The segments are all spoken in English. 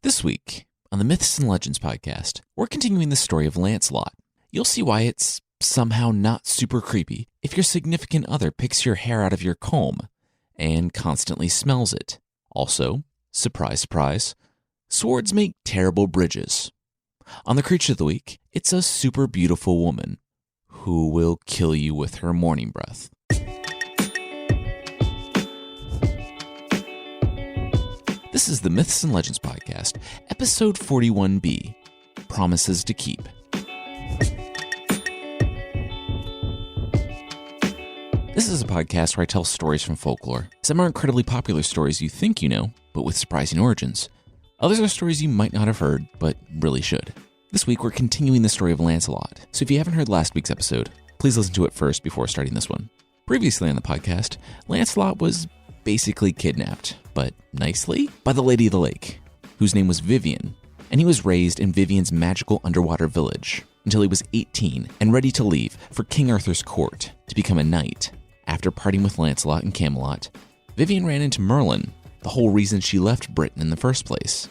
This week, on the Myths and Legends podcast, we're continuing the story of Lancelot. You'll see why it's somehow not super creepy if your significant other picks your hair out of your comb and constantly smells it. Also, surprise, surprise, swords make terrible bridges. On the Creature of the Week, it's a super beautiful woman who will kill you with her morning breath. This is the Myths and Legends podcast, episode 41B, Promises to Keep. This is a podcast where I tell stories from folklore. Some are incredibly popular stories you think you know, but with surprising origins. Others are stories you might not have heard, but really should. This week, we're continuing the story of Lancelot, so if you haven't heard last week's episode, please listen to it first before starting this one. Previously on the podcast, Lancelot was basically kidnapped, but nicely, by the Lady of the Lake, whose name was Vivian, and he was raised in Vivian's magical underwater village until he was 18 and ready to leave for King Arthur's court to become a knight. After parting with Lancelot in Camelot, Vivian ran into Merlin, the whole reason she left Britain in the first place.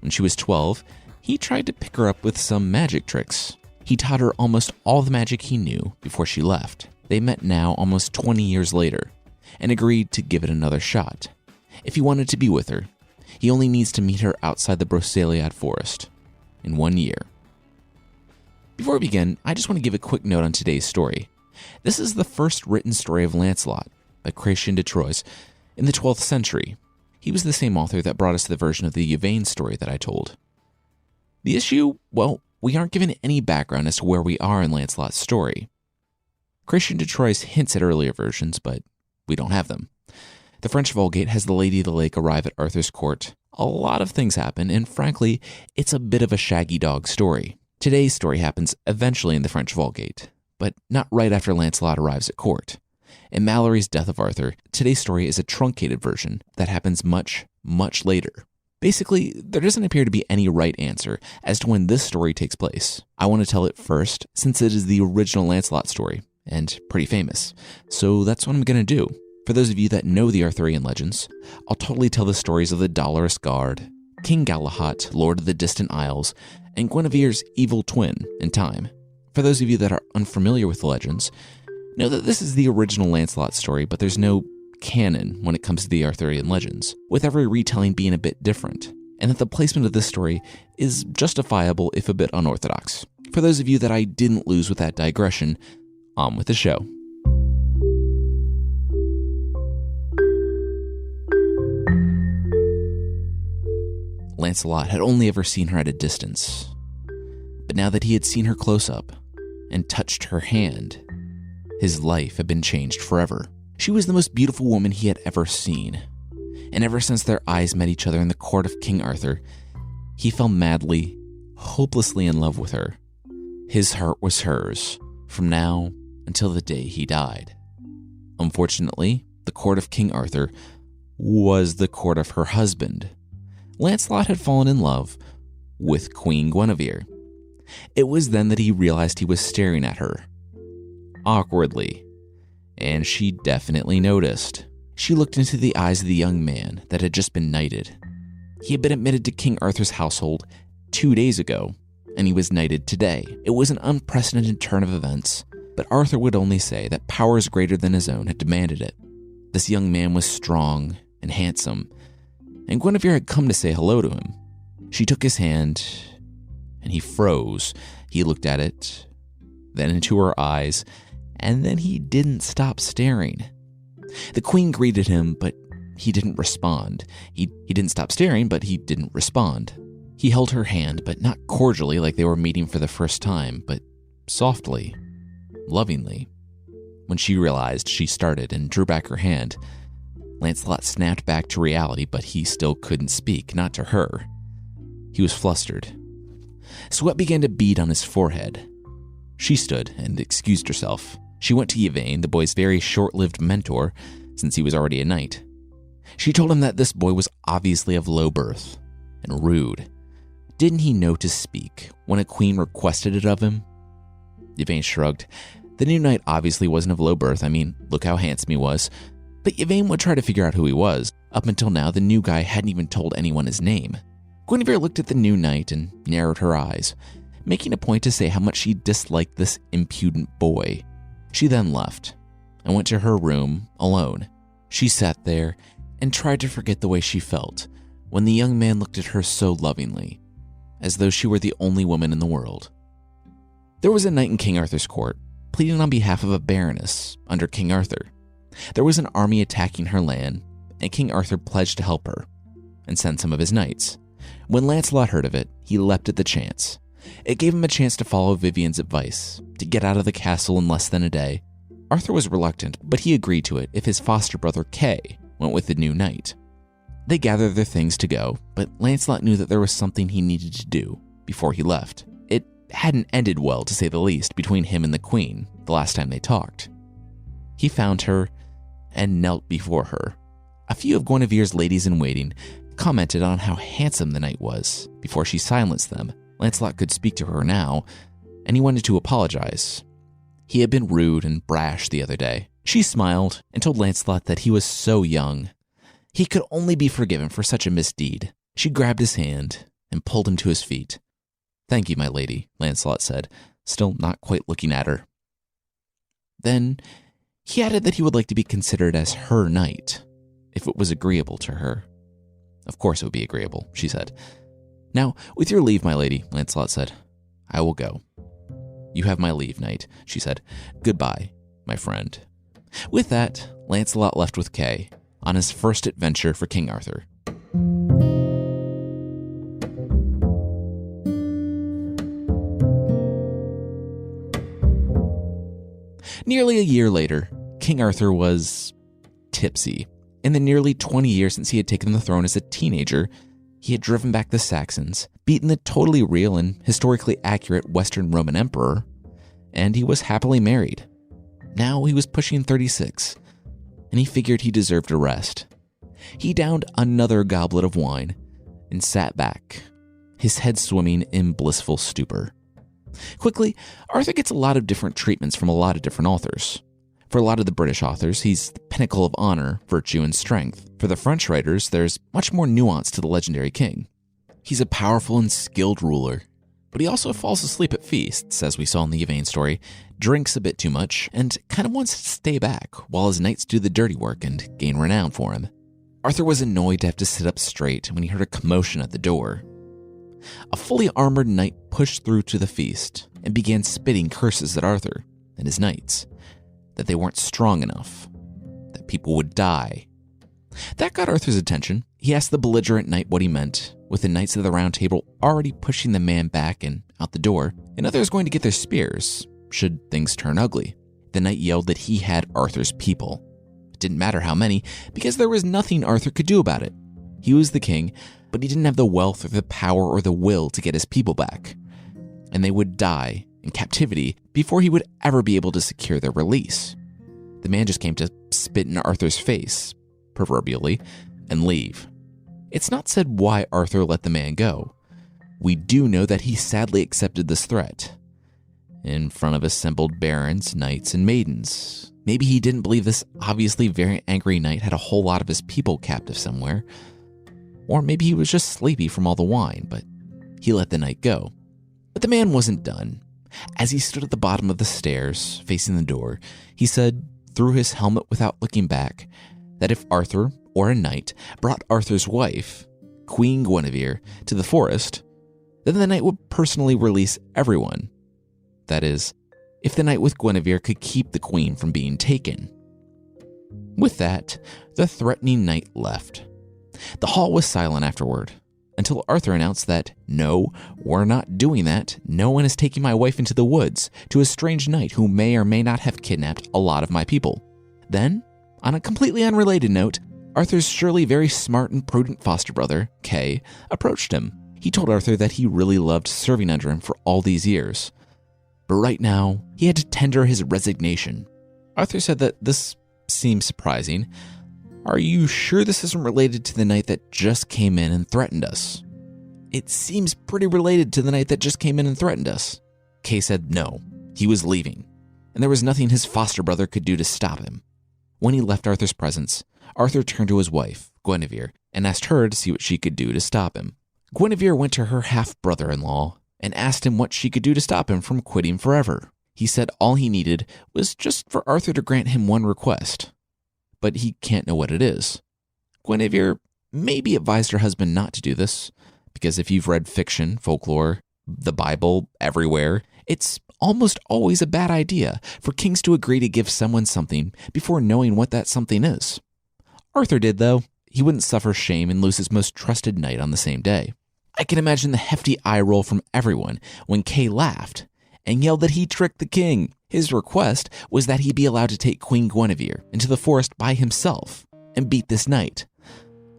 When she was 12, he tried to pick her up with some magic tricks. He taught her almost all the magic he knew before she left. They met now almost 20 years later, and agreed to give it another shot. If he wanted to be with her, he only needs to meet her outside the Broceliad forest in 1 year. Before we begin, I just want to give a quick note on today's story. This is the first written story of Lancelot by Chrétien de Troyes in the 12th century. He was the same author that brought us the version of the Yvain story that I told. The issue, well, we aren't given any background as to where we are in Lancelot's story. Chrétien de Troyes hints at earlier versions, but we don't have them. The French Vulgate has the Lady of the Lake arrive at Arthur's court. A lot of things happen, and frankly, it's a bit of a shaggy dog story. Today's story happens eventually in the French Vulgate, but not right after Lancelot arrives at court. In Malory's Death of Arthur, today's story is a truncated version that happens much, much later. Basically, there doesn't appear to be any right answer as to when this story takes place. I want to tell it first, since it is the original Lancelot story, and pretty famous. So that's what I'm going to do. For those of you that know the Arthurian legends, I'll totally tell the stories of the Dolorous Guard, King Galahad, Lord of the Distant Isles, and Guinevere's evil twin in time. For those of you that are unfamiliar with the legends, know that this is the original Lancelot story, but there's no canon when it comes to the Arthurian legends, with every retelling being a bit different, and that the placement of this story is justifiable if a bit unorthodox. For those of you that I didn't lose with that digression, on with the show. Lancelot had only ever seen her at a distance, but now that he had seen her close up and touched her hand, his life had been changed forever. She was the most beautiful woman he had ever seen, and ever since their eyes met each other in the court of King Arthur, he fell madly, hopelessly in love with her. His heart was hers, from now until the day he died. Unfortunately, the court of King Arthur was the court of her husband. Lancelot had fallen in love with Queen Guinevere. It was then that he realized he was staring at her, awkwardly, and she definitely noticed. She looked into the eyes of the young man that had just been knighted. He had been admitted to King Arthur's household 2 days ago, and he was knighted today. It was an unprecedented turn of events, but Arthur would only say that powers greater than his own had demanded it. This young man was strong and handsome, and Guinevere had come to say hello to him. She took his hand, and he froze. He looked at it, then into her eyes, and then he didn't stop staring. The queen greeted him, but he didn't respond. He didn't stop staring, but he didn't respond. He held her hand, but not cordially like they were meeting for the first time, but softly, lovingly. When she realized, she started and drew back her hand. Lancelot snapped back to reality, but he still couldn't speak, not to her. He was flustered. Sweat began to bead on his forehead. She stood and excused herself. She went to Yvain, the boy's very short-lived mentor, since he was already a knight. She told him that this boy was obviously of low birth and rude. Didn't he know to speak when a queen requested it of him? Yvain shrugged. The new knight obviously wasn't of low birth. I mean, look how handsome he was. But Yvain would try to figure out who he was. Up until now, the new guy hadn't even told anyone his name. Guinevere looked at the new knight and narrowed her eyes, making a point to say how much she disliked this impudent boy. She then left and went to her room alone. She sat there and tried to forget the way she felt when the young man looked at her so lovingly, as though she were the only woman in the world. There was a knight in King Arthur's court, pleading on behalf of a baroness under King Arthur. There was an army attacking her land, and King Arthur pledged to help her and send some of his knights. When Lancelot heard of it, he leapt at the chance. It gave him a chance to follow Vivien's advice, to get out of the castle in less than a day. Arthur was reluctant, but he agreed to it if his foster brother Kay went with the new knight. They gathered their things to go, but Lancelot knew that there was something he needed to do before he left. It hadn't ended well, to say the least, between him and the queen the last time they talked. He found her and knelt before her. A few of Guinevere's ladies-in-waiting commented on how handsome the knight was before she silenced them. Lancelot could speak to her now, and he wanted to apologize. He had been rude and brash the other day. She smiled and told Lancelot that he was so young. He could only be forgiven for such a misdeed. She grabbed his hand and pulled him to his feet. "Thank you, my lady," Lancelot said, still not quite looking at her. Then he added that he would like to be considered as her knight, if it was agreeable to her. "Of course it would be agreeable," she said. "Now, with your leave, my lady," Lancelot said, "I will go." "You have my leave, knight," she said. "Goodbye, my friend." With that, Lancelot left with Kay on his first adventure for King Arthur. Nearly a year later, King Arthur was tipsy. In the nearly 20 years since he had taken the throne as a teenager, he had driven back the Saxons, beaten the totally real and historically accurate Western Roman Emperor, and he was happily married. Now he was pushing 36, and he figured he deserved a rest. He downed another goblet of wine and sat back, his head swimming in blissful stupor. Quickly, Arthur gets a lot of different treatments from a lot of different authors. For a lot of the British authors, he's the pinnacle of honor, virtue, and strength. For the French writers, there's much more nuance to the legendary king. He's a powerful and skilled ruler, but he also falls asleep at feasts, as we saw in the Yvain story, drinks a bit too much, and kind of wants to stay back while his knights do the dirty work and gain renown for him. Arthur was annoyed to have to sit up straight when he heard a commotion at the door. A fully armored knight pushed through to the feast and began spitting curses at Arthur and his knights, that they weren't strong enough, that people would die. That got Arthur's attention. He asked the belligerent knight what he meant, with the knights of the Round Table already pushing the man back and out the door, and others going to get their spears, should things turn ugly. The knight yelled that he had Arthur's people. It didn't matter how many, because there was nothing Arthur could do about it. He was the king, but he didn't have the wealth or the power or the will to get his people back, and they would die in captivity before he would ever be able to secure their release. The man just came to spit in Arthur's face, proverbially, and leave. It's not said why Arthur let the man go. We do know that he sadly accepted this threat in front of assembled barons, knights, and maidens. Maybe he didn't believe this obviously very angry knight had a whole lot of his people captive somewhere. Or maybe he was just sleepy from all the wine, but he let the knight go. But the man wasn't done. As he stood at the bottom of the stairs, facing the door, he said, through his helmet without looking back, that if Arthur, or a knight, brought Arthur's wife, Queen Guinevere, to the forest, then the knight would personally release everyone. That is, if the knight with Guinevere could keep the queen from being taken. With that, the threatening knight left. The hall was silent afterward, until Arthur announced that, "No, we're not doing that. No one is taking my wife into the woods to a strange knight who may or may not have kidnapped a lot of my people." Then, on a completely unrelated note, Arthur's surely very smart and prudent foster brother, Kay, approached him. He told Arthur that he really loved serving under him for all these years, but right now, he had to tender his resignation. Arthur said that this seemed surprising. "Are you sure this isn't related to the knight that just came in and threatened us?" "It seems pretty related to the knight that just came in and threatened us." Kay said no, he was leaving, and there was nothing his foster brother could do to stop him. When he left Arthur's presence, Arthur turned to his wife, Guinevere, and asked her to see what she could do to stop him. Guinevere went to her half-brother-in-law and asked him what she could do to stop him from quitting forever. He said all he needed was just for Arthur to grant him one request. But he can't know what it is. Guinevere maybe advised her husband not to do this, because if you've read fiction, folklore, the Bible, everywhere, it's almost always a bad idea for kings to agree to give someone something before knowing what that something is. Arthur did, though. He wouldn't suffer shame and lose his most trusted knight on the same day. I can imagine the hefty eye roll from everyone when Kay laughed and yelled that he tricked the king. His request was that he be allowed to take Queen Guinevere into the forest by himself and beat this knight.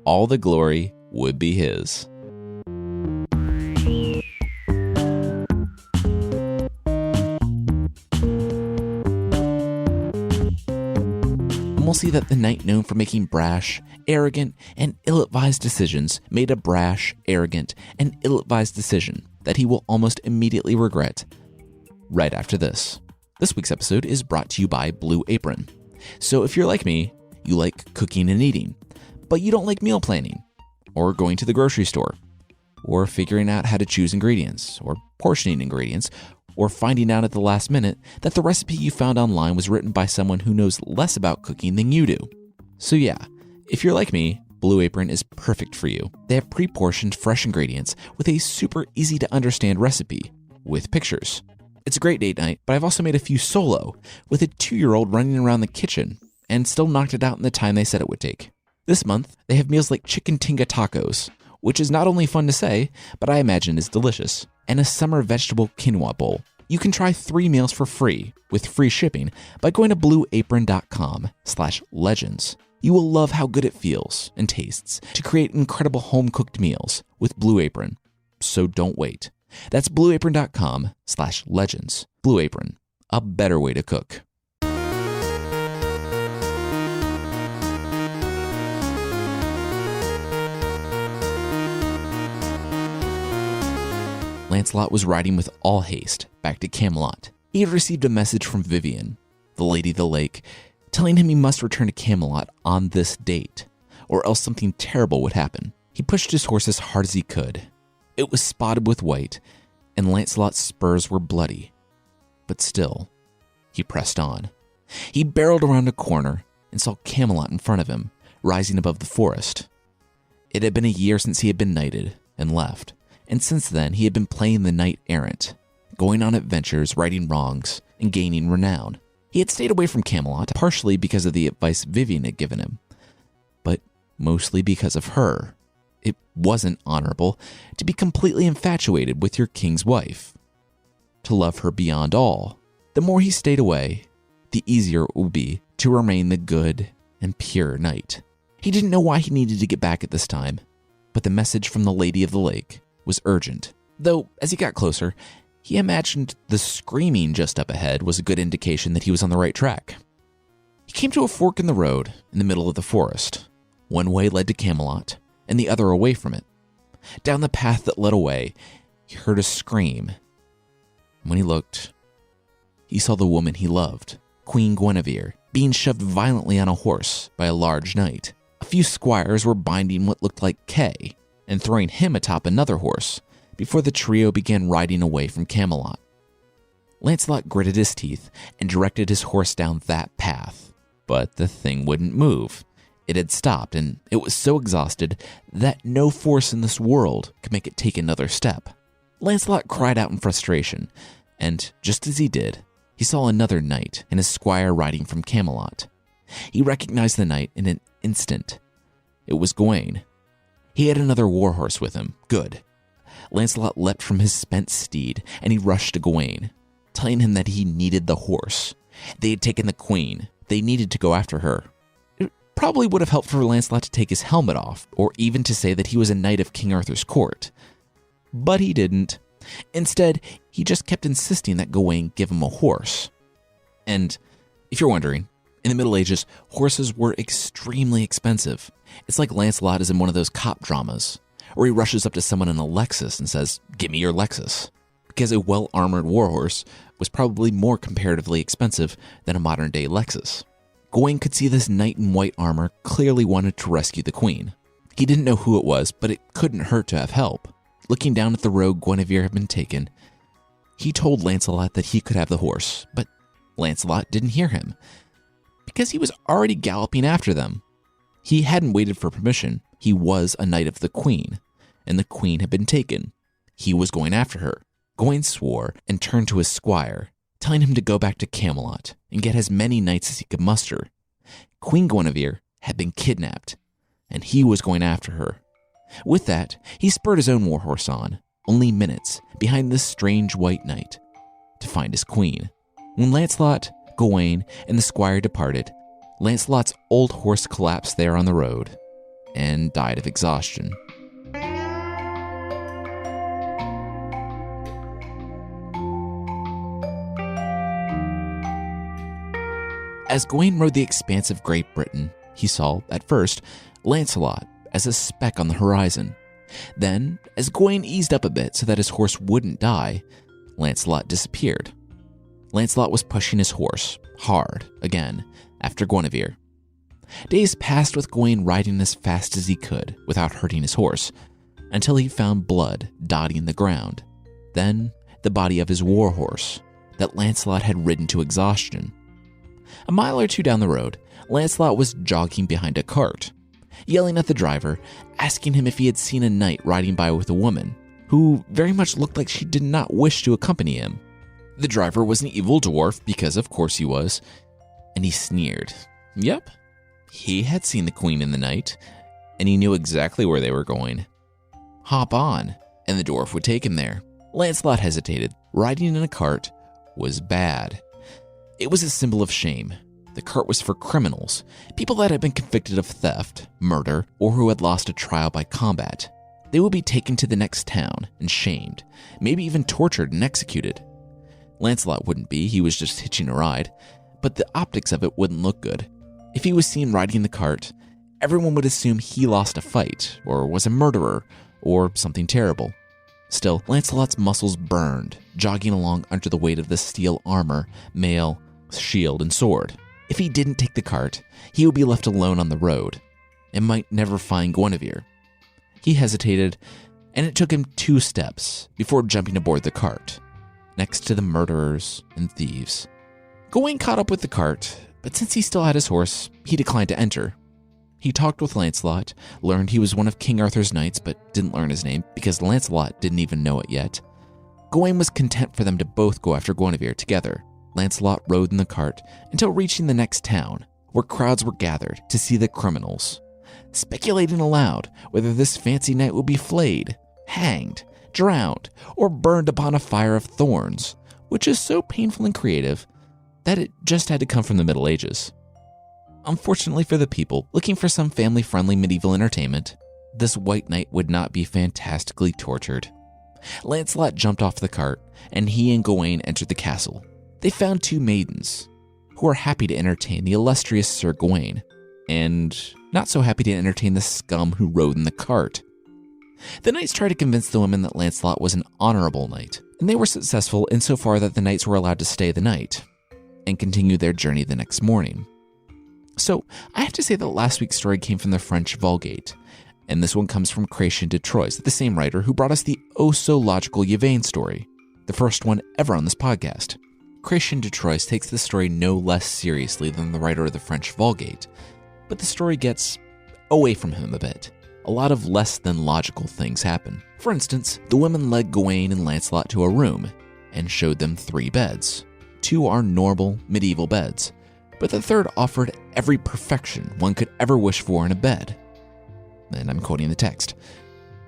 All the glory would be his. And we'll see that the knight known for making brash, arrogant, and ill-advised decisions made a brash, arrogant, and ill-advised decision that he will almost immediately regret right after this. This week's episode is brought to you by Blue Apron. So if you're like me, you like cooking and eating, but you don't like meal planning, or going to the grocery store, or figuring out how to choose ingredients, or portioning ingredients, or finding out at the last minute that the recipe you found online was written by someone who knows less about cooking than you do. So yeah, if you're like me, Blue Apron is perfect for you. They have pre-portioned fresh ingredients with a super easy to understand recipe with pictures. It's a great date night, but I've also made a few solo with a 2-year-old running around the kitchen and still knocked it out in the time they said it would take. This month, they have meals like chicken tinga tacos, which is not only fun to say, but I imagine is delicious, and a summer vegetable quinoa bowl. You can try 3 meals for free with free shipping by going to blueapron.com/legends. You will love how good it feels and tastes to create incredible home-cooked meals with Blue Apron. So don't wait. That's blueapron.com/legends. Blue Apron, a better way to cook. Lancelot was riding with all haste back to Camelot. He had received a message from Vivian, the Lady of the Lake, telling him he must return to Camelot on this date, or else something terrible would happen. He pushed his horse as hard as he could. It was spotted with white, and Lancelot's spurs were bloody. But still, he pressed on. He barreled around a corner and saw Camelot in front of him, rising above the forest. It had been a year since he had been knighted and left, and since then he had been playing the knight-errant, going on adventures, righting wrongs, and gaining renown. He had stayed away from Camelot, partially because of the advice Vivian had given him, but mostly because of her. It wasn't honorable to be completely infatuated with your king's wife, to love her beyond all. The more he stayed away, the easier it would be to remain the good and pure knight. He didn't know why he needed to get back at this time, but the message from the Lady of the Lake was urgent. Though, as he got closer, he imagined the screaming just up ahead was a good indication that he was on the right track. He came to a fork in the road in the middle of the forest. One way led to Camelot, and the other away from it. Down the path that led away, he heard a scream. When he looked, he saw the woman he loved, Queen Guinevere, being shoved violently on a horse by a large knight. A few squires were binding what looked like Kay and throwing him atop another horse before the trio began riding away from Camelot. Lancelot gritted his teeth and directed his horse down that path, but the thing wouldn't move. It had stopped, and it was so exhausted that no force in this world could make it take another step. Lancelot cried out in frustration, and just as he did, he saw another knight and his squire riding from Camelot. He recognized the knight in an instant. It was Gawain. He had another warhorse with him. Good. Lancelot leapt from his spent steed, and he rushed to Gawain, telling him that he needed the horse. They had taken the queen. They needed to go after her. It probably would have helped for Lancelot to take his helmet off, or even to say that he was a knight of King Arthur's court. But he didn't. Instead, he just kept insisting that Gawain give him a horse. And if you're wondering, in the Middle Ages, horses were extremely expensive. It's like Lancelot is in one of those cop dramas, or he rushes up to someone in a Lexus and says, "Give me your Lexus," because a well-armored warhorse was probably more comparatively expensive than a modern-day Lexus. Gawain could see this knight in white armor clearly wanted to rescue the queen. He didn't know who it was, but it couldn't hurt to have help. looking down at the road Guinevere had been taken. He told Lancelot that he could have the horse, but Lancelot didn't hear him, because he was already galloping after them. He hadn't waited for permission. He was a knight of the Queen, and the Queen had been taken. He was going after her. Gawain swore and turned to his squire, telling him to go back to Camelot and get as many knights as he could muster. Queen Guinevere had been kidnapped, and he was going after her. With that, he spurred his own warhorse on, only minutes behind this strange white knight, to find his queen. When Lancelot, Gawain, and the squire departed, Lancelot's old horse collapsed there on the road and died of exhaustion. As Gawain rode the expanse of Great Britain, he saw, at first, Lancelot as a speck on the horizon. Then, as Gawain eased up a bit so that his horse wouldn't die, Lancelot disappeared. Lancelot was pushing his horse, hard, again, after Guinevere. Days passed with Gawain riding as fast as he could without hurting his horse, until he found blood dotting the ground. Then, the body of his warhorse, that Lancelot had ridden to exhaustion. A mile or two down the road, Lancelot was jogging behind a cart, yelling at the driver, asking him if he had seen a knight riding by with a woman, who very much looked like she did not wish to accompany him. The driver was an evil dwarf, because of course he was, and he sneered. Yep, he had seen the Queen and the knight, and he knew exactly where they were going. Hop on, and the dwarf would take him there. Lancelot hesitated. Riding in a cart was bad. It was a symbol of shame. The cart was for criminals, people that had been convicted of theft, murder, or who had lost a trial by combat. They would be taken to the next town and shamed, maybe even tortured and executed. Lancelot wouldn't be, he was just hitching a ride, but the optics of it wouldn't look good. If he was seen riding the cart, everyone would assume he lost a fight, or was a murderer, or something terrible. Still, Lancelot's muscles burned, jogging along under the weight of the steel armor, mail, shield, and sword. If he didn't take the cart, he would be left alone on the road, and might never find Guinevere. He hesitated, and it took him 2 steps before jumping aboard the cart, next to the murderers and thieves. Gawain caught up with the cart, but since he still had his horse, he declined to enter. He talked with Lancelot, learned he was one of King Arthur's knights, but didn't learn his name because Lancelot didn't even know it yet. Gawain was content for them to both go after Guinevere together. Lancelot rode in the cart until reaching the next town, where crowds were gathered to see the criminals, speculating aloud whether this fancy knight would be flayed, hanged, drowned, or burned upon a fire of thorns, which is so painful and creative that it just had to come from the Middle Ages. Unfortunately for the people looking for some family-friendly medieval entertainment, this white knight would not be fantastically tortured. Lancelot jumped off the cart, and he and Gawain entered the castle. They found 2 maidens, who were happy to entertain the illustrious Sir Gawain, and not so happy to entertain the scum who rode in the cart. The knights tried to convince the women that Lancelot was an honorable knight, and they were successful insofar that the knights were allowed to stay the night, and continue their journey the next morning. So, I have to say that last week's story came from the French Vulgate, and this one comes from Chrétien de Troyes, the same writer who brought us the oh-so-logical Yvain story, the first one ever on this podcast. Chrétien de Troyes takes the story no less seriously than the writer of the French Vulgate, but the story gets away from him a bit. A lot of less than logical things happen. For instance, the women led Gawain and Lancelot to a room and showed them 3 beds. 2 are normal medieval beds, but the third offered every perfection one could ever wish for in a bed. And I'm quoting the text.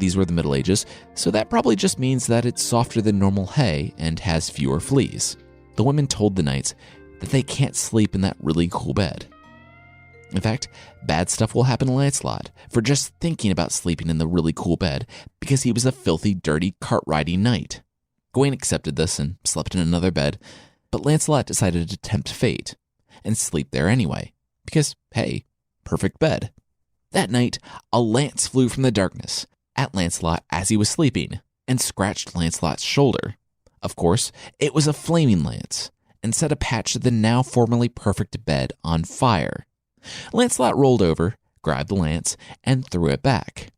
These were the Middle Ages, so that probably just means that it's softer than normal hay and has fewer fleas. The women told the knights that they can't sleep in that really cool bed. In fact, bad stuff will happen to Lancelot for just thinking about sleeping in the really cool bed because he was a filthy, dirty, cart-riding knight. Gawain accepted this and slept in another bed, but Lancelot decided to tempt fate and sleep there anyway, because, hey, perfect bed. That night, a lance flew from the darkness at Lancelot as he was sleeping and scratched Lancelot's shoulder. Of course, it was a flaming lance and set a patch of the now formerly perfect bed on fire. Lancelot rolled over, grabbed the lance, and threw it back.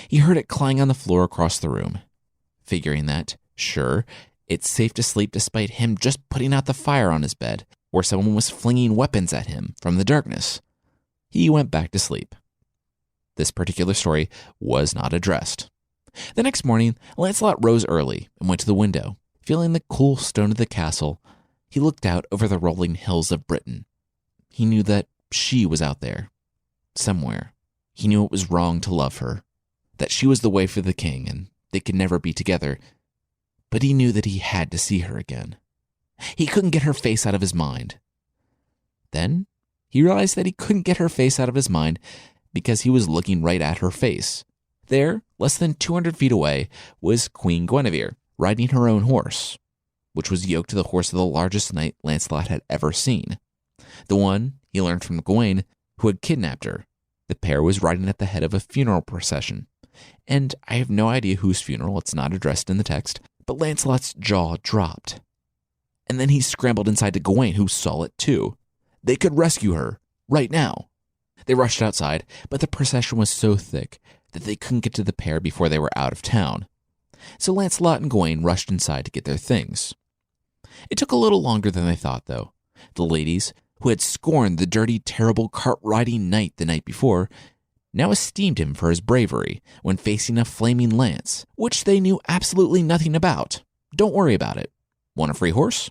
He heard it clang on the floor across the room, figuring that, sure, it's safe to sleep despite him just putting out the fire on his bed, where someone was flinging weapons at him from the darkness. He went back to sleep. This particular story was not addressed. The next morning, Lancelot rose early and went to the window. Feeling the cool stone of the castle, he looked out over the rolling hills of Britain. He knew that she was out there, somewhere. He knew it was wrong to love her, that she was the way for the king and they could never be together. But he knew that he had to see her again. He couldn't get her face out of his mind. Then he realized that he couldn't get her face out of his mind because he was looking right at her face. There, less than 200 feet away, was Queen Guinevere, riding her own horse, which was yoked to the horse of the largest knight Lancelot had ever seen. The one, he learned from Gawain, who had kidnapped her. The pair was riding at the head of a funeral procession. And I have no idea whose funeral, it's not addressed in the text, but Lancelot's jaw dropped. And then he scrambled inside to Gawain, who saw it too. They could rescue her, right now. They rushed outside, but the procession was so thick that they couldn't get to the pair before they were out of town. So Lancelot and Gawain rushed inside to get their things. It took a little longer than they thought, though. The ladies, who had scorned the dirty, terrible cart-riding knight the night before, now esteemed him for his bravery when facing a flaming lance, which they knew absolutely nothing about. Don't worry about it. Want a free horse?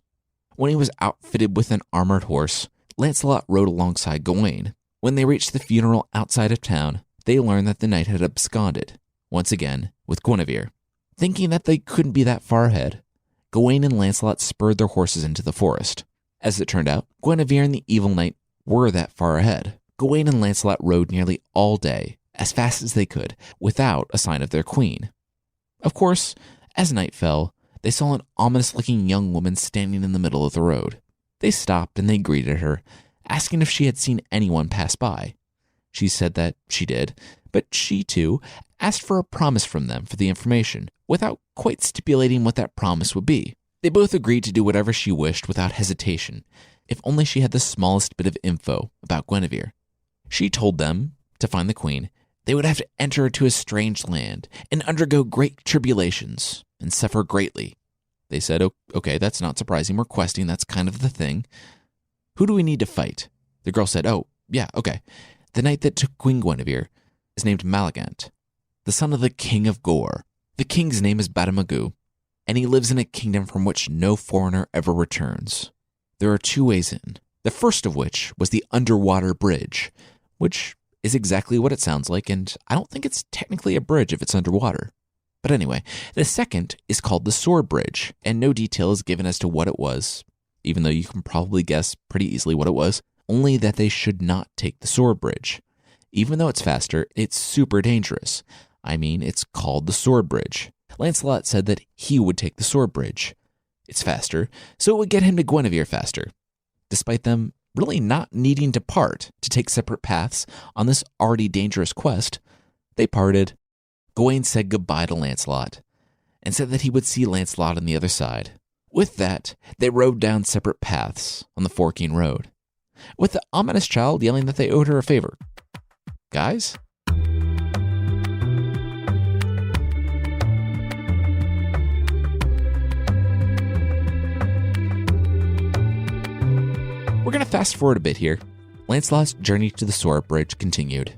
When he was outfitted with an armored horse, Lancelot rode alongside Gawain. When they reached the funeral outside of town, they learned that the knight had absconded, once again, with Guinevere. Thinking that they couldn't be that far ahead, Gawain and Lancelot spurred their horses into the forest. As it turned out, Guinevere and the evil knight were that far ahead. Gawain and Lancelot rode nearly all day, as fast as they could, without a sign of their queen. Of course, as night fell, they saw an ominous-looking young woman standing in the middle of the road. They stopped and they greeted her, asking if she had seen anyone pass by. She said that she did, but she, too, asked for a promise from them for the information, without quite stipulating what that promise would be. They both agreed to do whatever she wished without hesitation, if only she had the smallest bit of info about Guinevere. She told them, to find the queen, they would have to enter into a strange land and undergo great tribulations and suffer greatly. They said, okay, that's not surprising. We're questing. That's kind of the thing. Who do we need to fight? The girl said, oh, yeah, okay. The knight that took Queen Guinevere is named Malagant, the son of the king of Gore. The king's name is Badamagu, and he lives in a kingdom from which no foreigner ever returns. There are two ways in, the first of which was the underwater bridge, which is exactly what it sounds like, and I don't think it's technically a bridge if it's underwater. But anyway, the second is called the sword bridge, and no detail is given as to what it was, even though you can probably guess pretty easily what it was, only that they should not take the sword bridge. Even though it's faster, it's super dangerous. I mean, it's called the sword bridge. Lancelot said that he would take the sword bridge. It's faster, so it would get him to Guinevere faster. Despite them really not needing to part to take separate paths on this already dangerous quest, they parted. Gawain said goodbye to Lancelot and said that he would see Lancelot on the other side. With that, they rode down separate paths on the forking road, with the ominous child yelling that they owed her a favor. Guys? We're going to fast forward a bit here. Lancelot's journey to the sword bridge continued.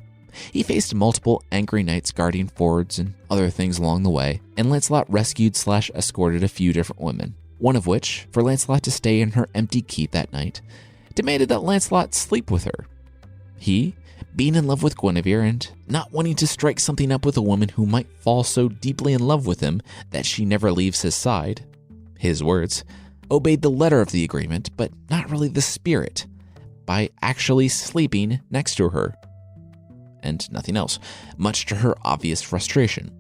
He faced multiple angry knights guarding fords and other things along the way, and Lancelot rescued/escorted a few different women, one of which, for Lancelot to stay in her empty keep that night, demanded that Lancelot sleep with her. He, being in love with Guinevere and not wanting to strike something up with a woman who might fall so deeply in love with him that she never leaves his side, his words, obeyed the letter of the agreement, but not really the spirit, by actually sleeping next to her. And nothing else, much to her obvious frustration.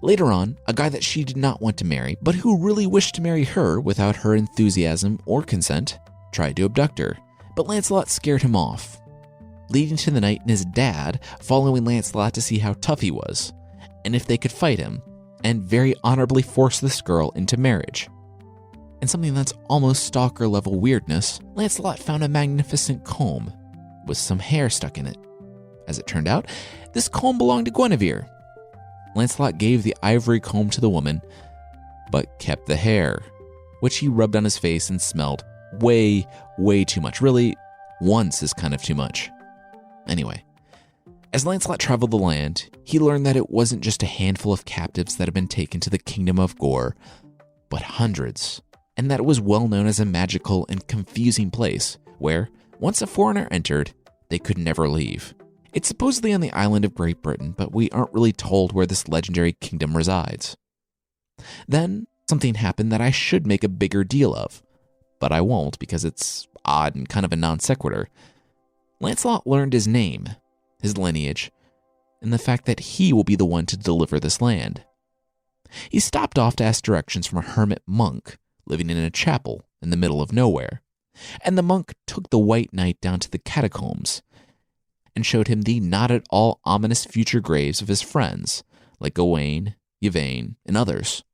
Later on, a guy that she did not want to marry, but who really wished to marry her without her enthusiasm or consent, tried to abduct her, but Lancelot scared him off, leading to the knight and his dad following Lancelot to see how tough he was, and if they could fight him, and very honorably force this girl into marriage. And something that's almost stalker-level weirdness, Lancelot found a magnificent comb with some hair stuck in it. As it turned out, this comb belonged to Guinevere. Lancelot gave the ivory comb to the woman, but kept the hair, which he rubbed on his face and smelled way, way too much. Really, once is kind of too much. Anyway, as Lancelot traveled the land, he learned that it wasn't just a handful of captives that had been taken to the kingdom of Gore, but hundreds, and that it was well known as a magical and confusing place where, once a foreigner entered, they could never leave. It's supposedly on the island of Great Britain, but we aren't really told where this legendary kingdom resides. Then, something happened that I should make a bigger deal of, but I won't because it's odd and kind of a non sequitur. Lancelot learned his name, his lineage, and the fact that he will be the one to deliver this land. He stopped off to ask directions from a hermit monk living in a chapel in the middle of nowhere, and the monk took the White Knight down to the catacombs and showed him the not at all ominous future graves of his friends, like Gawain, Yvain, and others.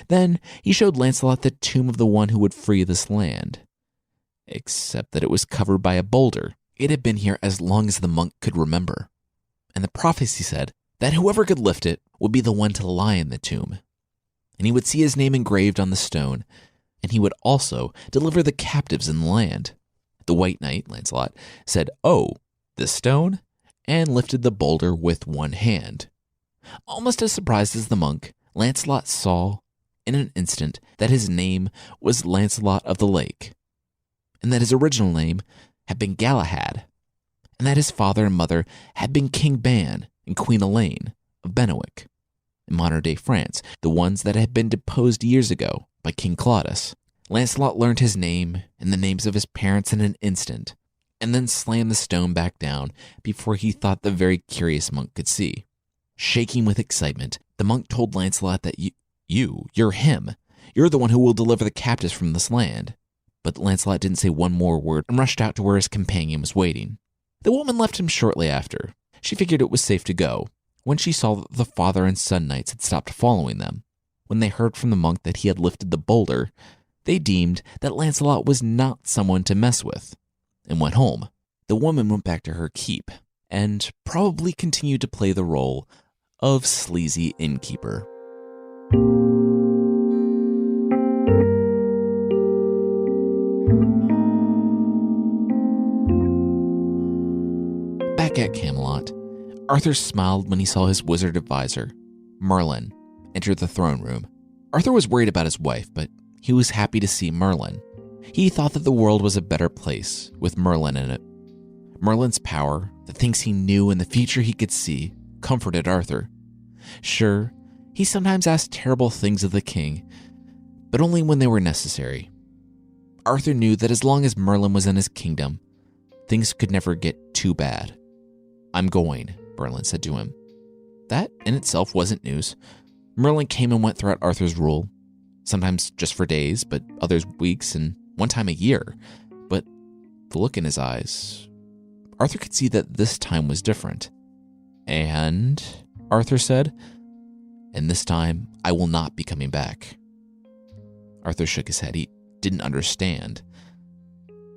Then he showed Lancelot the tomb of the one who would free this land, except that it was covered by a boulder. It had been here as long as the monk could remember, and the prophecy said that whoever could lift it would be the one to lie in the tomb, and he would see his name engraved on the stone, and he would also deliver the captives in the land. The White Knight, Lancelot, said, "Oh, the stone," and lifted the boulder with one hand. Almost as surprised as the monk, Lancelot saw in an instant that his name was Lancelot of the Lake, and that his original name had been Galahad, and that his father and mother had been King Ban and Queen Elaine of Benwick in modern-day France, the ones that had been deposed years ago by King Claudius. Lancelot learned his name and the names of his parents in an instant, and then slammed the stone back down before he thought the very curious monk could see. Shaking with excitement, the monk told Lancelot that you're him. You're the one who will deliver the captives from this land. But Lancelot didn't say one more word and rushed out to where his companion was waiting. The woman left him shortly after. She figured it was safe to go when she saw that the father and son knights had stopped following them. When they heard from the monk that he had lifted the boulder, they deemed that Lancelot was not someone to mess with, and went home. The woman went back to her keep, and probably continued to play the role of sleazy innkeeper. Back at Camelot, Arthur smiled when he saw his wizard advisor, Merlin, enter the throne room. Arthur was worried about his wife, but he was happy to see Merlin. He thought that the world was a better place with Merlin in it. Merlin's power, the things he knew and the future he could see, comforted Arthur. Sure, he sometimes asked terrible things of the king, but only when they were necessary. Arthur knew that as long as Merlin was in his kingdom, things could never get too bad. "I'm going," Merlin said to him. That in itself wasn't news. Merlin came and went throughout Arthur's rule, sometimes just for days, but others weeks, and one time a year. But the look in his eyes, Arthur could see that this time was different. "And," Arthur said, "and this time I will not be coming back." Arthur shook his head. He didn't understand.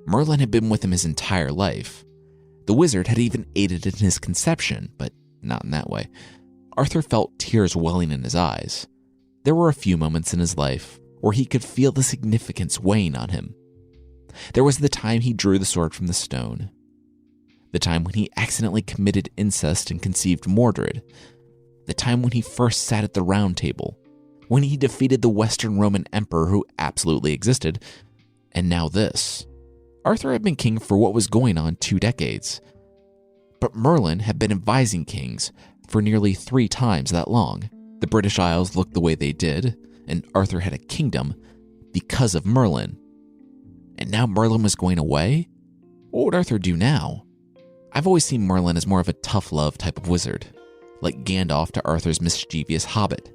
Merlin had been with him his entire life. The wizard had even aided in his conception, but not in that way. Arthur felt tears welling in his eyes. There were a few moments in his life where he could feel the significance weighing on him. There was the time he drew the sword from the stone, the time when he accidentally committed incest and conceived Mordred, the time when he first sat at the round table, when he defeated the Western Roman emperor who absolutely existed, and now this. Arthur had been king for what was going on 2 decades, but Merlin had been advising kings for nearly 3 times that long. The British Isles looked the way they did, and Arthur had a kingdom because of Merlin. And now Merlin was going away? What would Arthur do now? I've always seen Merlin as more of a tough love type of wizard, like Gandalf to Arthur's mischievous hobbit.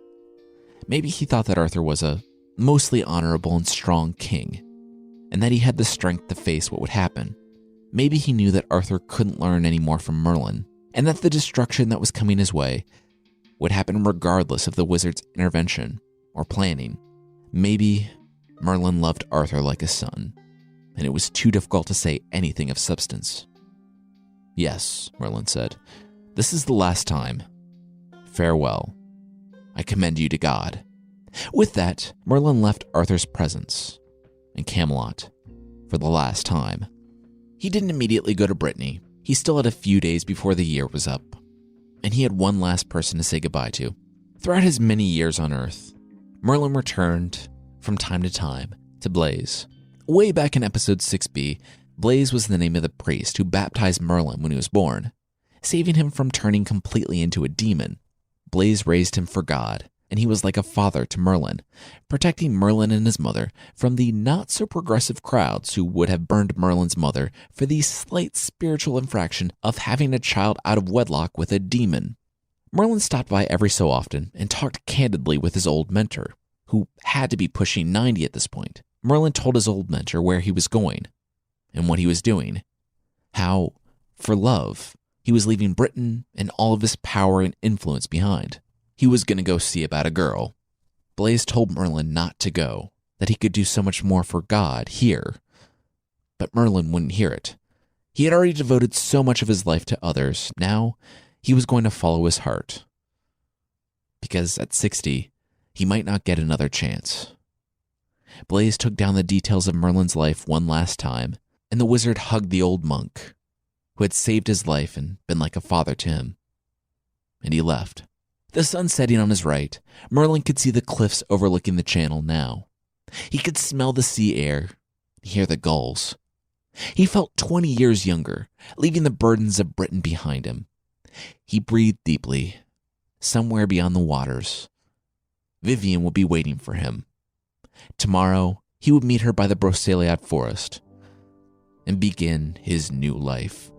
Maybe he thought that Arthur was a mostly honorable and strong king, and that he had the strength to face what would happen. Maybe he knew that Arthur couldn't learn any more from Merlin, and that the destruction that was coming his way would happen regardless of the wizard's intervention or planning. Maybe Merlin loved Arthur like a son, and it was too difficult to say anything of substance. "Yes," Merlin said, "this is the last time. Farewell. I commend you to God." With that, Merlin left Arthur's presence in Camelot for the last time. He didn't immediately go to Brittany. He still had a few days before the year was up, and he had one last person to say goodbye to. Throughout his many years on Earth, Merlin returned from time to time to Blaise. Way back in episode 6B, Blaise was the name of the priest who baptized Merlin when he was born, saving him from turning completely into a demon. Blaise raised him for God, and he was like a father to Merlin, protecting Merlin and his mother from the not-so-progressive crowds who would have burned Merlin's mother for the slight spiritual infraction of having a child out of wedlock with a demon. Merlin stopped by every so often and talked candidly with his old mentor, who had to be pushing 90 at this point. Merlin told his old mentor where he was going and what he was doing, how, for love, he was leaving Britain and all of his power and influence behind. He was going to go see about a girl. Blaise told Merlin not to go, that he could do so much more for God here. But Merlin wouldn't hear it. He had already devoted so much of his life to others. Now, he was going to follow his heart. Because at 60, he might not get another chance. Blaise took down the details of Merlin's life one last time, and the wizard hugged the old monk, who had saved his life and been like a father to him. And he left. The sun setting on his right, Merlin could see the cliffs overlooking the channel now. He could smell the sea air, hear the gulls. He felt 20 years younger, leaving the burdens of Britain behind him. He breathed deeply. Somewhere beyond the waters, Vivian would be waiting for him. Tomorrow, he would meet her by the Broceliad forest and begin his new life.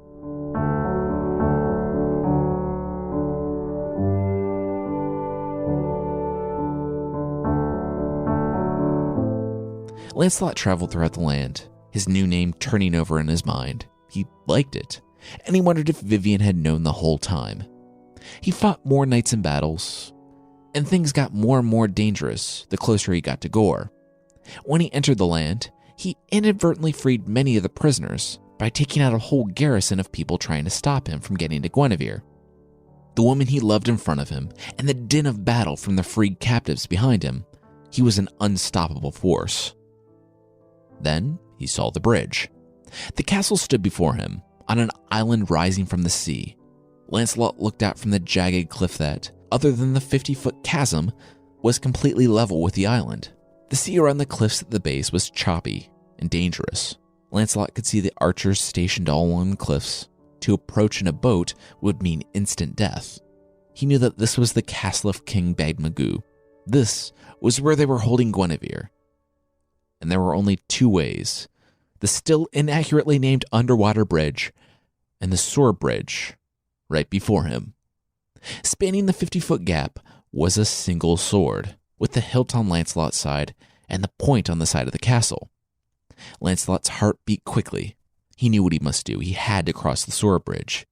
Lancelot traveled throughout the land, his new name turning over in his mind. He liked it, and he wondered if Vivian had known the whole time. He fought more knights in battles, and things got more and more dangerous the closer he got to Gore. When he entered the land, he inadvertently freed many of the prisoners by taking out a whole garrison of people trying to stop him from getting to Guinevere. The woman he loved in front of him, and the din of battle from the freed captives behind him, he was an unstoppable force. Then he saw the bridge. The castle stood before him, on an island rising from the sea. Lancelot looked out from the jagged cliff that, other than the 50-foot chasm, was completely level with the island. The sea around the cliffs at the base was choppy and dangerous. Lancelot could see the archers stationed all along the cliffs. To approach in a boat would mean instant death. He knew that this was the castle of King Bagmagu. This was where they were holding Guinevere. And there were only two ways: the still inaccurately named underwater bridge and the sword bridge right before him. Spanning the 50-foot gap was a single sword, with the hilt on Lancelot's side and the point on the side of the castle. Lancelot's heart beat quickly. He knew what he must do. He had to cross the sword bridge.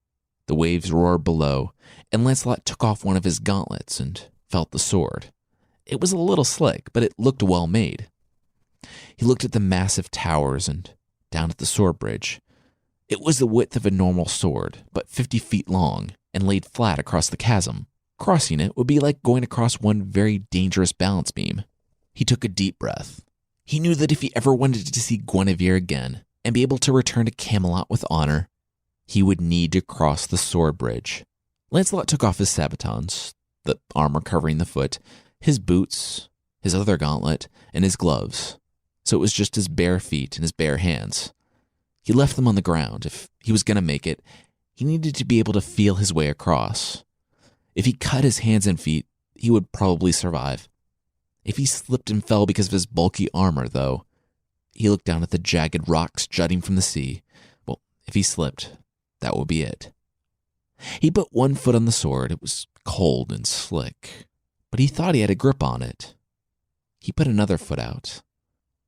The waves roared below, and Lancelot took off one of his gauntlets and felt the sword. It was a little slick, but it looked well made. He looked at the massive towers and down at the sword bridge. It was the width of a normal sword, but 50 feet long, and laid flat across the chasm. Crossing it would be like going across one very dangerous balance beam. He took a deep breath. He knew that if he ever wanted to see Guinevere again and be able to return to Camelot with honor, he would need to cross the sword bridge. Lancelot took off his sabatons, the armor covering the foot, his boots, his other gauntlet, and his gloves. So it was just his bare feet and his bare hands. He left them on the ground. If he was going to make it, he needed to be able to feel his way across. If he cut his hands and feet, he would probably survive. If he slipped and fell because of his bulky armor, though, he looked down at the jagged rocks jutting from the sea. Well, if he slipped, that would be it. He put one foot on the sword. It was cold and slick, but he thought he had a grip on it. He put another foot out,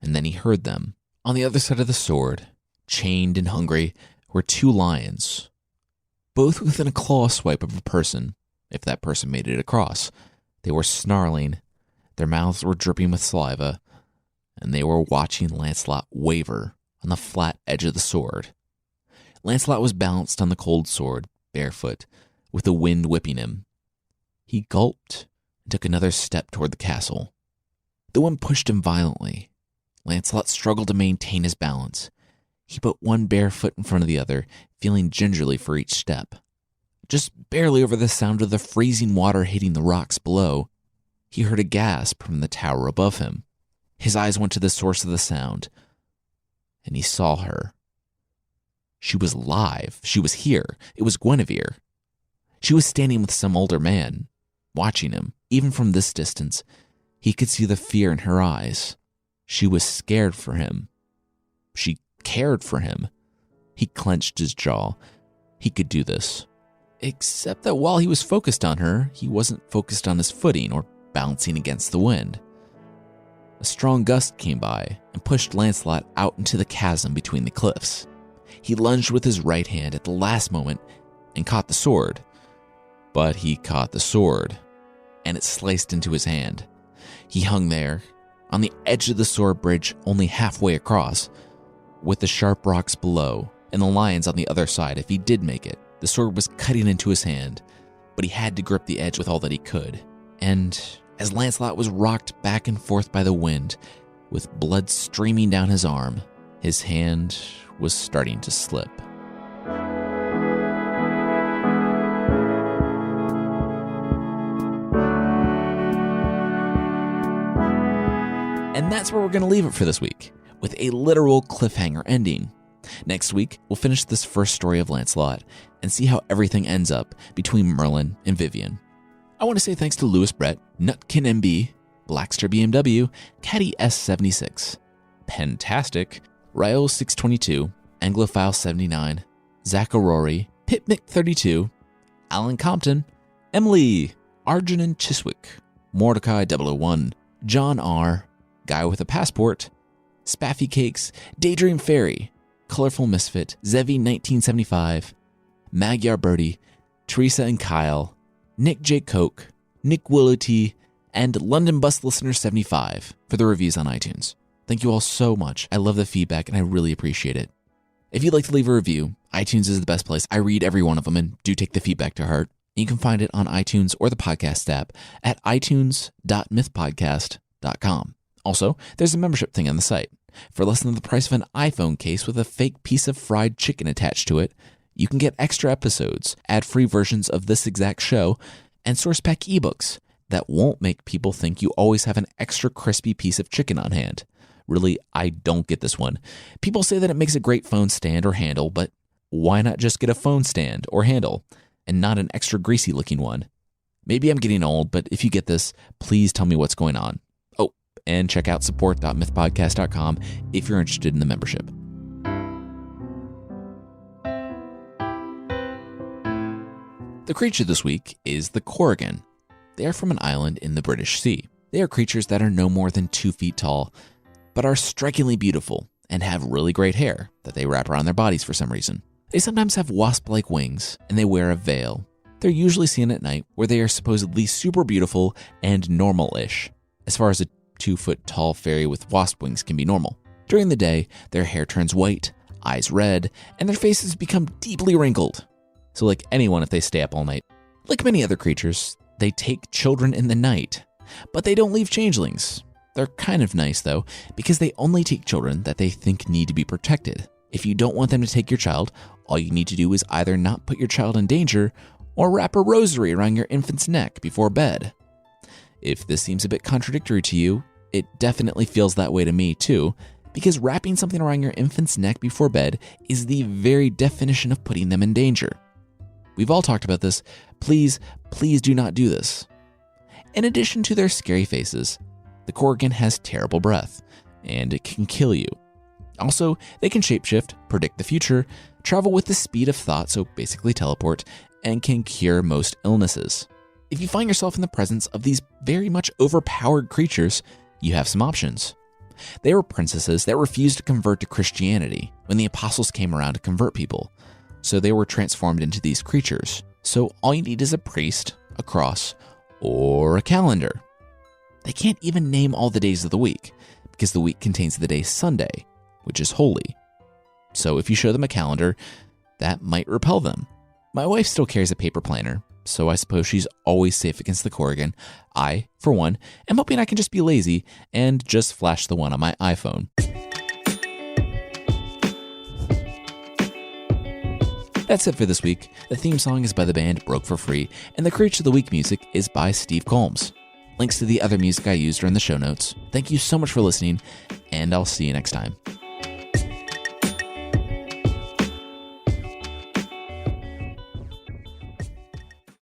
and then he heard them. On the other side of the sword, chained and hungry, were two lions, both within a claw swipe of a person, if that person made it across. They were snarling, their mouths were dripping with saliva, and they were watching Lancelot waver on the flat edge of the sword. Lancelot was balanced on the cold sword, barefoot, with the wind whipping him. He gulped and took another step toward the castle. The wind pushed him violently. Lancelot struggled to maintain his balance. He put one bare foot in front of the other, feeling gingerly for each step. Just barely over the sound of the freezing water hitting the rocks below, he heard a gasp from the tower above him. His eyes went to the source of the sound, and he saw her. She was live. She was here. It was Guinevere. She was standing with some older man, watching him. Even from this distance, he could see the fear in her eyes. She was scared for him. She cared for him. He clenched his jaw. He could do this. Except that while he was focused on her, he wasn't focused on his footing or bouncing against the wind. A strong gust came by and pushed Lancelot out into the chasm between the cliffs. He lunged with his right hand at the last moment and caught the sword. But he caught the sword, and it sliced into his hand. He hung there, on the edge of the sword bridge only halfway across, with the sharp rocks below and the lions on the other side if he did make it. The sword was cutting into his hand, but he had to grip the edge with all that he could. And as Lancelot was rocked back and forth by the wind, with blood streaming down his arm, his hand was starting to slip. And that's where we're going to leave it for this week, with a literal cliffhanger ending. Next week, we'll finish this first story of Lancelot and see how everything ends up between Merlin and Vivian. I want to say thanks to Lewis Brett, Nutkin MB, Blackster BMW, Caddy S76, Pentastic, Ryo622, Anglophile79, Zach Aurori, Pitmick32, Alan Compton, Emily, Arjun Chiswick, Mordecai 001, John R., Guy with a Passport, Spaffy Cakes, Daydream Fairy, Colorful Misfit, Zevi 1975, Magyar Birdie, Teresa and Kyle, Nick J. Koch, Nick Willow T, and London Bus Listener 75 for the reviews on iTunes. Thank you all so much. I love the feedback and I really appreciate it. If you'd like to leave a review, iTunes is the best place. I read every one of them and do take the feedback to heart. You can find it on iTunes or the podcast app at itunes.mythpodcast.com. Also, there's a membership thing on the site. For less than the price of an iPhone case with a fake piece of fried chicken attached to it, you can get extra episodes, ad-free versions of this exact show, and source pack ebooks that won't make people think you always have an extra crispy piece of chicken on hand. Really, I don't get this one. People say that it makes a great phone stand or handle, but why not just get a phone stand or handle and not an extra greasy looking one? Maybe I'm getting old, but if you get this, please tell me what's going on. Oh, and check out support.mythpodcast.com if you're interested in the membership. The creature this week is the Corrigan. They are from an island in the British Sea. They are creatures that are no more than 2 feet tall, but are strikingly beautiful and have really great hair that they wrap around their bodies for some reason. They sometimes have wasp-like wings, and they wear a veil. They're usually seen at night, where they are supposedly super beautiful and normal-ish, as far as a 2-foot tall fairy with wasp wings can be normal. During the day, their hair turns white, eyes red, and their faces become deeply wrinkled. So like anyone if they stay up all night. Like many other creatures, they take children in the night, but they don't leave changelings. They're kind of nice though, because they only take children that they think need to be protected. If you don't want them to take your child, all you need to do is either not put your child in danger or wrap a rosary around your infant's neck before bed. If this seems a bit contradictory to you, it definitely feels that way to me too, because wrapping something around your infant's neck before bed is the very definition of putting them in danger. We've all talked about this. Please do not do this. In addition to their scary faces, the Corrigan has terrible breath, and it can kill you. Also, they can shapeshift, predict the future, travel with the speed of thought, so basically teleport, and can cure most illnesses. If you find yourself in the presence of these very much overpowered creatures, you have some options. They were princesses that refused to convert to Christianity when the apostles came around to convert people. So they were transformed into these creatures. So all you need is a priest, a cross, or a calendar. They can't even name all the days of the week, because the week contains the day Sunday, which is holy. So if you show them a calendar, that might repel them. My wife still carries a paper planner, so I suppose she's always safe against the Corrigan. I, for one, am hoping I can just be lazy and just flash the one on my iPhone. That's it for this week. The theme song is by the band Broke for Free, and the Creature of the Week music is by Steve Combs. Links to the other music I used are in the show notes. Thank you so much for listening, and I'll see you next time.